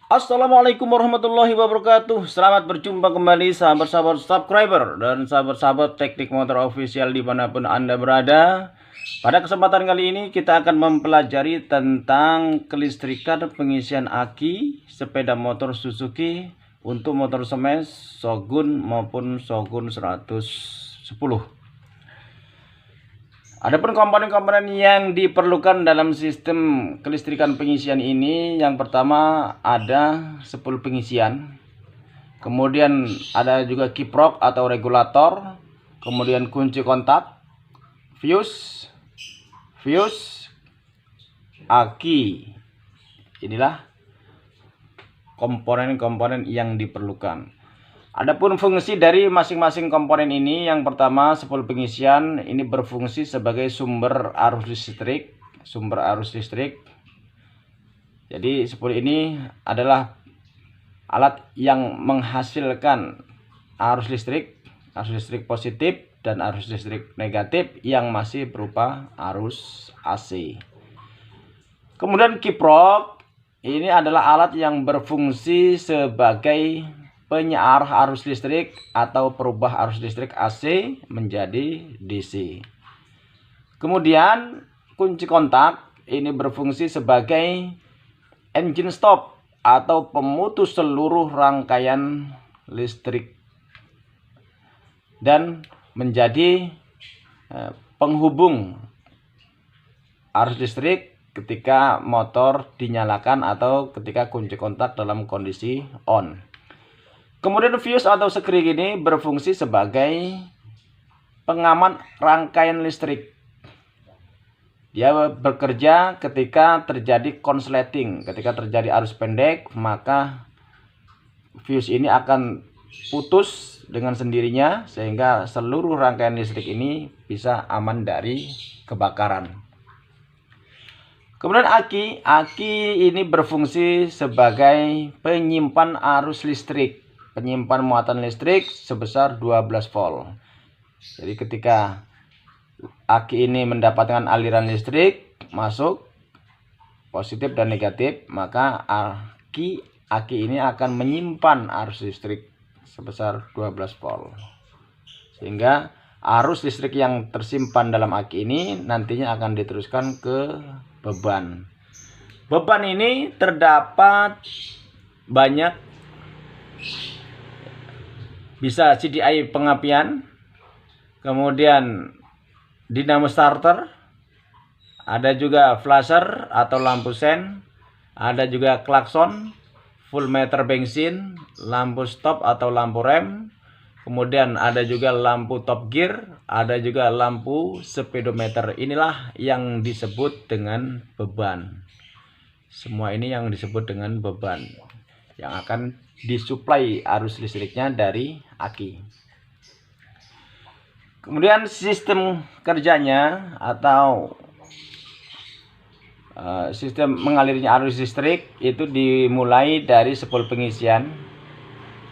Assalamualaikum warahmatullahi wabarakatuh. Selamat berjumpa kembali sahabat-sahabat subscriber dan sahabat-sahabat teknik motor official dimanapun Anda berada. Pada kesempatan kali ini kita akan mempelajari tentang kelistrikan pengisian aki sepeda motor Suzuki untuk motor smash, Shogun maupun Shogun 110. Adapun komponen-komponen yang diperlukan dalam sistem kelistrikan pengisian ini, yang pertama ada spool pengisian, kemudian ada juga kiprok atau regulator, kemudian kunci kontak, fuse, aki. Inilah komponen-komponen yang diperlukan. Adapun fungsi dari masing-masing komponen ini, yang pertama spool pengisian ini berfungsi sebagai sumber arus listrik. Jadi spool ini adalah alat yang menghasilkan arus listrik positif dan arus listrik negatif yang masih berupa arus AC. Kemudian kiprok ini adalah alat yang berfungsi sebagai penyearah arus listrik atau perubah arus listrik AC menjadi DC. Kemudian kunci kontak ini berfungsi sebagai engine stop atau pemutus seluruh rangkaian listrik dan menjadi penghubung arus listrik ketika motor dinyalakan atau ketika kunci kontak dalam kondisi on. Kemudian fuse atau sekring ini berfungsi sebagai pengaman rangkaian listrik. Dia bekerja ketika terjadi konsleting, ketika terjadi arus pendek, maka fuse ini akan putus dengan sendirinya sehingga seluruh rangkaian listrik ini bisa aman dari kebakaran. Kemudian aki ini berfungsi sebagai penyimpan arus listrik, penyimpan muatan listrik sebesar 12 volt. Jadi ketika aki ini mendapatkan aliran listrik masuk positif dan negatif, maka aki ini akan menyimpan arus listrik sebesar 12 volt. Sehingga arus listrik yang tersimpan dalam aki ini nantinya akan diteruskan ke beban. Beban ini terdapat banyak, bisa CDI pengapian, kemudian dinamo starter, ada juga flasher atau lampu sen, ada juga klakson, full meter bensin, lampu stop atau lampu rem, kemudian ada juga lampu top gear, ada juga lampu speedometer. Inilah yang disebut dengan beban. Semua ini yang disebut dengan beban yang akan disuplai arus listriknya dari aki. Kemudian sistem kerjanya atau sistem mengalirnya arus listrik itu dimulai dari spool pengisian.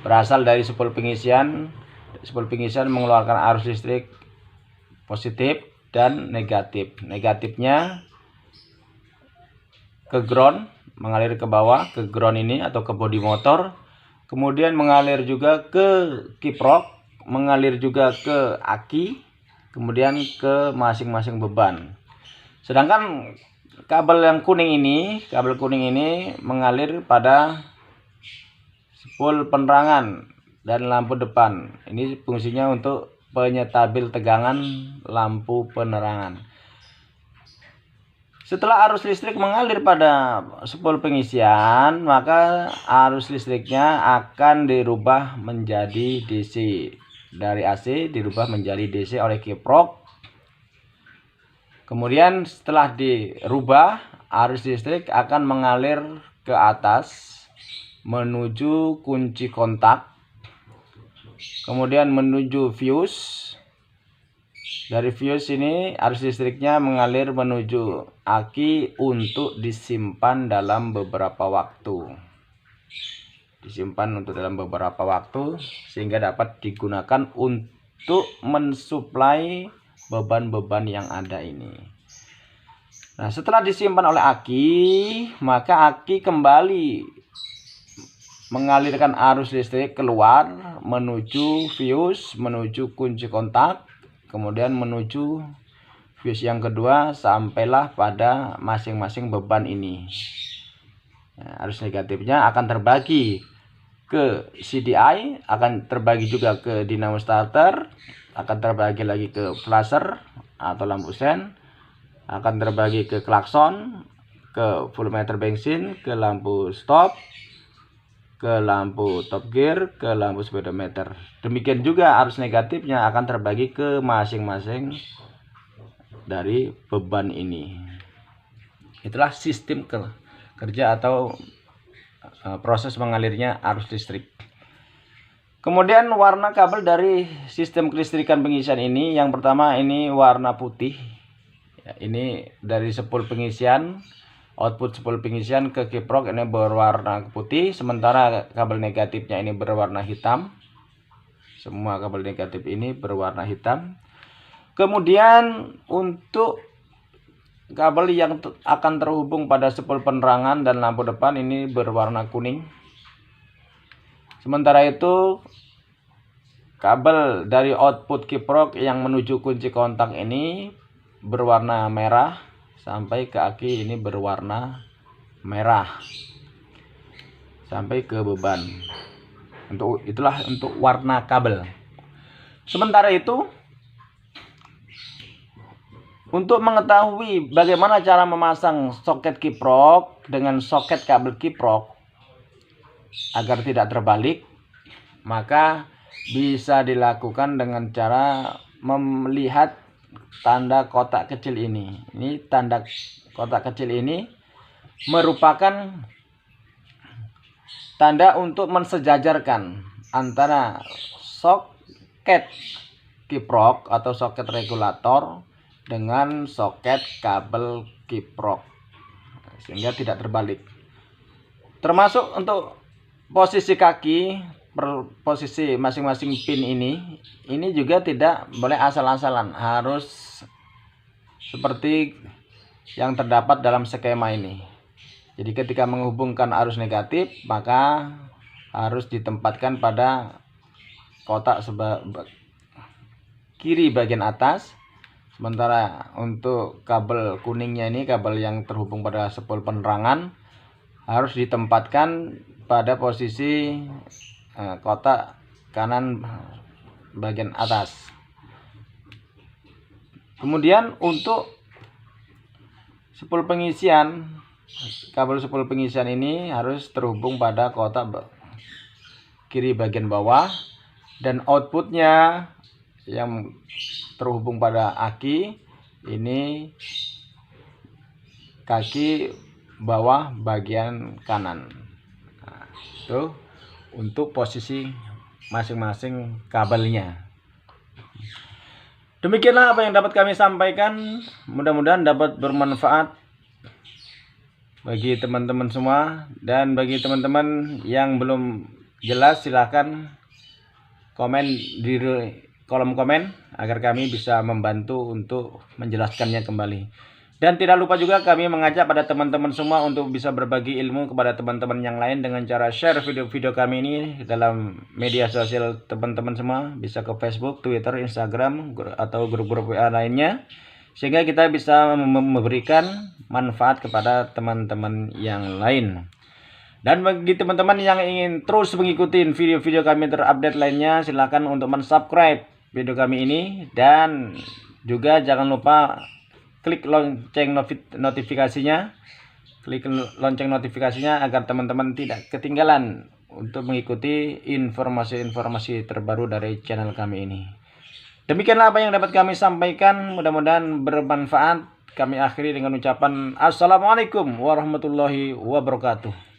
Berasal dari spool pengisian. Spool pengisian mengeluarkan arus listrik positif dan negatif. Negatifnya ke ground, mengalir ke bawah, ke ground ini atau ke bodi motor. Kemudian mengalir juga ke kiprok, mengalir juga ke aki, kemudian ke masing-masing beban. Sedangkan kabel kuning ini mengalir pada spool penerangan dan lampu depan. Ini fungsinya untuk penyetabil tegangan lampu penerangan. Setelah arus listrik mengalir pada spool pengisian, maka arus listriknya akan dirubah menjadi DC. Dari AC dirubah menjadi DC oleh kiprok. Kemudian setelah dirubah, arus listrik akan mengalir ke atas menuju kunci kontak, kemudian menuju fuse. Dari fuse ini arus listriknya mengalir menuju aki untuk disimpan dalam beberapa waktu. Sehingga dapat digunakan untuk mensuplai beban-beban yang ada ini. Nah, setelah disimpan oleh aki, maka aki kembali mengalirkan arus listrik keluar menuju fuse, menuju kunci kontak, kemudian menuju fuse yang kedua sampailah pada masing-masing beban ini. Nah, arus negatifnya akan terbagi ke CDI, akan terbagi juga ke dinamo starter, akan terbagi lagi ke flasher atau lampu sen, akan terbagi ke klakson, ke full meter bensin, ke lampu stop, ke lampu top gear, ke lampu speedometer. Demikian juga arus negatifnya akan terbagi ke masing-masing dari beban ini. Itulah sistem kerja atau proses mengalirnya arus listrik. Kemudian warna kabel dari sistem kelistrikan pengisian ini, yang pertama ini warna putih. Ya, ini dari sepul pengisian, output sepul pengisian ke kiprok ini berwarna putih, sementara kabel negatifnya ini berwarna hitam. Semua kabel negatif ini berwarna hitam. Kemudian untuk kabel yang akan terhubung pada sepul penerangan dan lampu depan ini berwarna kuning. Sementara itu kabel dari output kiprok yang menuju kunci kontak ini berwarna merah sampai ke aki ini berwarna merah sampai ke beban. Itulah untuk warna kabel. Sementara itu untuk mengetahui bagaimana cara memasang soket kiprok dengan soket kabel kiprok agar tidak terbalik, maka bisa dilakukan dengan cara melihat tanda kotak kecil ini. Ini tanda kotak kecil ini merupakan tanda untuk mensejajarkan antara soket kiprok atau soket regulator dengan soket kabel kiprok, sehingga tidak terbalik. Termasuk untuk posisi kaki, posisi masing-masing pin ini juga tidak boleh asal-asalan, harus seperti yang terdapat dalam skema ini. Jadi ketika menghubungkan arus negatif, maka harus ditempatkan pada kotak kiri bagian atas. Sementara untuk kabel kuningnya ini, kabel yang terhubung pada sepul penerangan, harus ditempatkan pada posisi kotak kanan bagian atas. Kemudian untuk sepul pengisian, kabel sepul pengisian ini harus terhubung pada kotak kiri bagian bawah, dan outputnya yang terhubung pada aki ini kaki bawah bagian kanan. Nah, itu untuk posisi masing-masing kabelnya. Demikianlah apa yang dapat kami sampaikan, mudah-mudahan dapat bermanfaat bagi teman-teman semua, dan bagi teman-teman yang belum jelas silahkan komen di kolom komen agar kami bisa membantu untuk menjelaskannya kembali. Dan tidak lupa juga kami mengajak pada teman-teman semua untuk bisa berbagi ilmu kepada teman-teman yang lain dengan cara share video-video kami ini dalam media sosial teman-teman semua, bisa ke Facebook, Twitter, Instagram, atau grup-grup WA lainnya, sehingga kita bisa memberikan manfaat kepada teman-teman yang lain. Dan bagi teman-teman yang ingin terus mengikuti video-video kami terupdate lainnya, silakan untuk mensubscribe video kami ini, dan juga jangan lupa klik lonceng notifikasinya, agar teman-teman tidak ketinggalan untuk mengikuti informasi-informasi terbaru dari channel kami ini. Demikianlah apa yang dapat kami sampaikan, mudah-mudahan bermanfaat. Kami akhiri dengan ucapan Assalamualaikum warahmatullahi wabarakatuh.